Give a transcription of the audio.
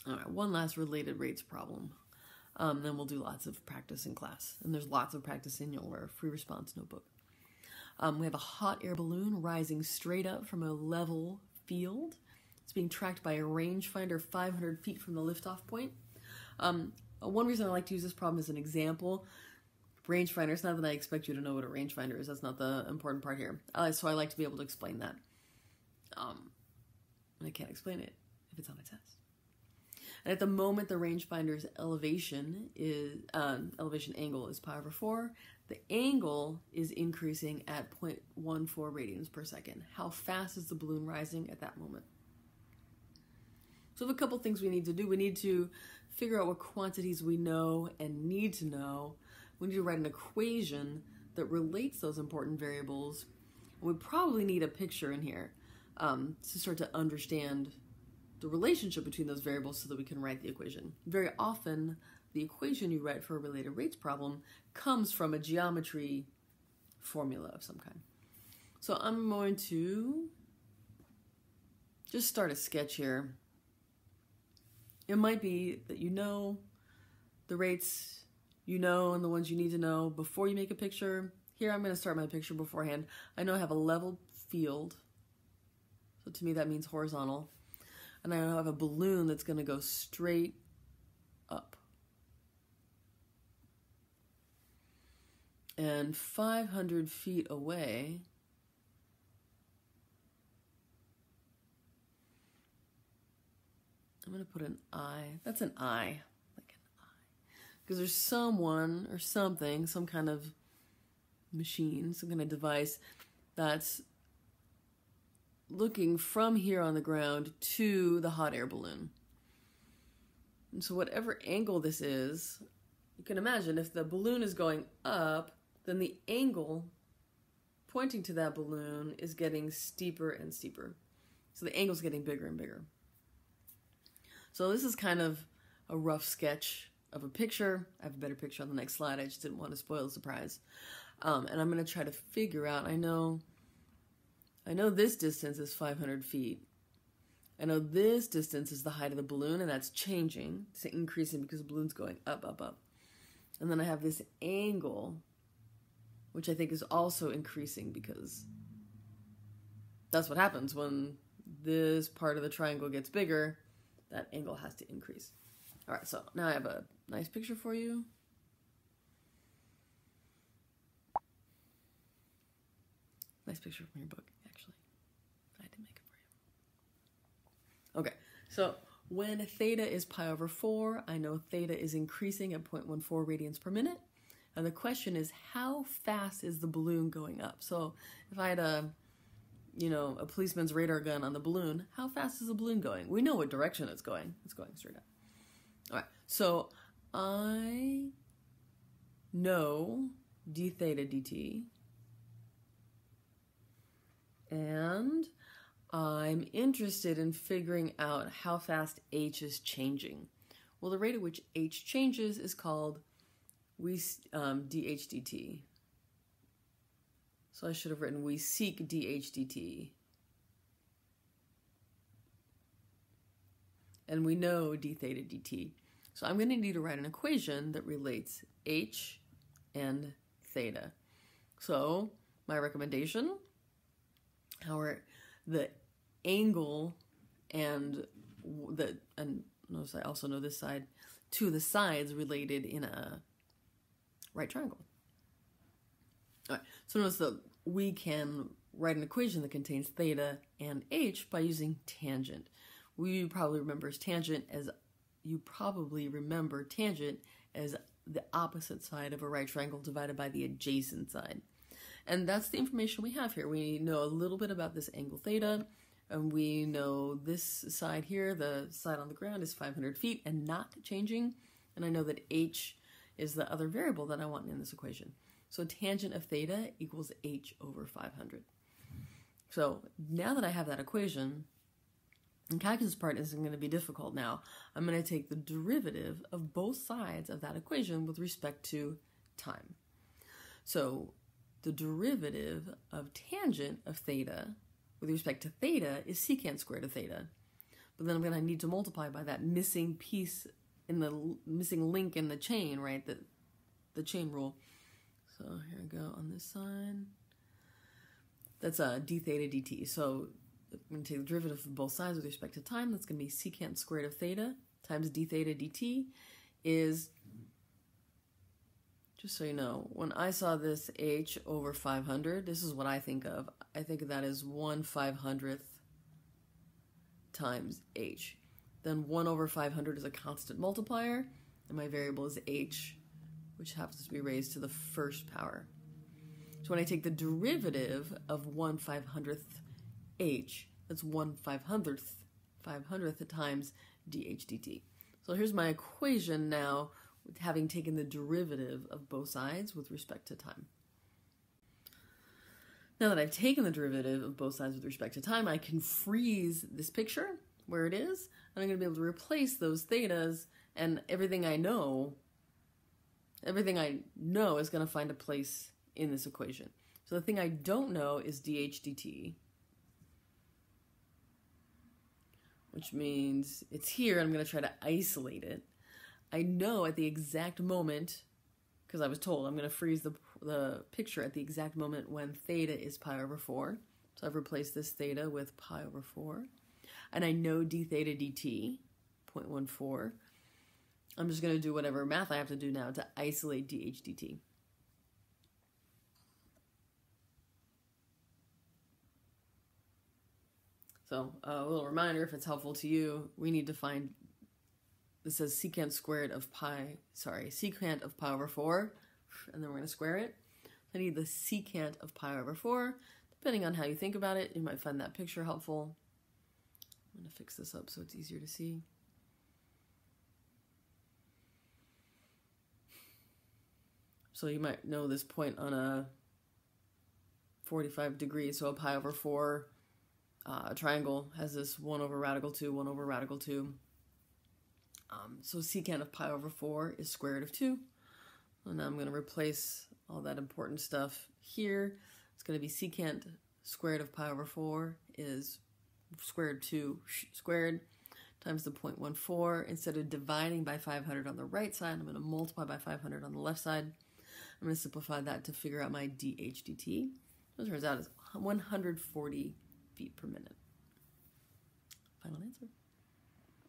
All right, one last related rates problem. Then we'll do lots of practice in class. And there's lots of practice in your free response notebook. We have a hot air balloon rising straight up from a level field. It's being tracked by a rangefinder 500 feet from the liftoff point. One reason I like to use this problem as an example, rangefinder, it's not that I expect you to know what a rangefinder is. That's not the important part here. So I like to be able to explain that. And I can't explain it if it's on a test. And at the moment, the rangefinder's elevation angle is pi over 4. The angle is increasing at 0.14 radians per second. How fast is the balloon rising at that moment? So we have a couple things we need to do. We need to figure out what quantities we know and need to know. We need to write an equation that relates those important variables. And we probably need a picture in here to start to understand the relationship between those variables so that we can write the equation. Very often, the equation you write for a related rates problem comes from a geometry formula of some kind. So I'm going to just start a sketch here. It might be that you know the rates you know and the ones you need to know before you make a picture. Here I'm going to start my picture beforehand. I know I have a level field, so to me that means horizontal. And I have a balloon that's going to go straight up. And 500 feet away, I'm going to put an I. That's an I, like an I. Because there's someone or something, some kind of machine, some kind of device that's looking from here on the ground to the hot air balloon. And so whatever angle this is, you can imagine if the balloon is going up, then the angle pointing to that balloon is getting steeper and steeper. So the angle is getting bigger and bigger. So this is kind of a rough sketch of a picture. I have a better picture on the next slide. I just didn't want to spoil the surprise. And I'm going to try to figure out, I know this distance is 500 feet. I know this distance is the height of the balloon, and that's changing. It's increasing because the balloon's going up, up, up. And then I have this angle, which I think is also increasing because that's what happens when this part of the triangle gets bigger. That angle has to increase. All right, so now I have a nice picture for you. Nice picture from your book, actually. I did make it for you. Okay, so when theta is pi over 4, I know theta is increasing at 0.14 radians per minute. And the question is, how fast is the balloon going up? So if I had a policeman's radar gun on the balloon, how fast is the balloon going? We know what direction it's going. It's going straight up. All right, so I know d theta dt. And I'm interested in figuring out how fast h is changing. Well, the rate at which h changes is called dh dt. So I should have written we seek dh dt. And we know d theta dt. So I'm going to need to write an equation that relates h and theta. So my recommendation, the angle and notice I also know this side, to the sides related in a right triangle. All right, so notice that we can write an equation that contains theta and h by using tangent. You probably remember tangent as the opposite side of a right triangle divided by the adjacent side. And that's the information we have here. We know a little bit about this angle theta, and we know this side here, the side on the ground, is 500 feet and not changing. And I know that h is the other variable that I want in this equation. So tangent of theta equals h over 500. So now that I have that equation, the calculus part isn't going to be difficult now. I'm going to take the derivative of both sides of that equation with respect to time. So the derivative of tangent of theta with respect to theta is secant squared of theta. but then I'm going to need to multiply by that missing piece in the missing link in the chain, right? The chain rule. So here we go on this side. That's d theta dt. So I'm going to take the derivative of both sides with respect to time. That's going to be secant squared of theta times d theta dt is, just so you know, when I saw this h over 500, this is what I think of. I think of that as 1/500th times h. Then 1 over 500 is a constant multiplier, and my variable is h, which happens to be raised to the first power. So when I take the derivative of 1/500th h, that's 1/500th times dh dt. So here's my equation now, with having taken the derivative of both sides with respect to time. Now that I've taken the derivative of both sides with respect to time, I can freeze this picture where it is, and I'm going to be able to replace those thetas, and everything I know is going to find a place in this equation. So the thing I don't know is dh dt, which means it's here. I'm going to try to isolate it. I know at the exact moment, because I was told I'm going to freeze the picture at the exact moment when theta is pi over 4. So I've replaced this theta with pi over 4. And I know d theta dt, 0.14. I'm just going to do whatever math I have to do now to isolate dh dt. So a little reminder, if it's helpful to you, we need to find, this says secant of pi over 4, and then we're going to square it. I need the secant of pi over 4. Depending on how you think about it, you might find that picture helpful. I'm going to fix this up so it's easier to see. So you might know this point on a 45 degrees, so a pi over 4 triangle has this 1 over radical 2, 1 over radical 2. So secant of pi over 4 is square root of 2. And now I'm going to replace all that important stuff here. It's going to be secant squared of pi over 4 is square root of 2 squared times the 0.14. Instead of dividing by 500 on the right side, I'm going to multiply by 500 on the left side. I'm going to simplify that to figure out my dh dt. It turns out it's 140 feet per minute. Final answer.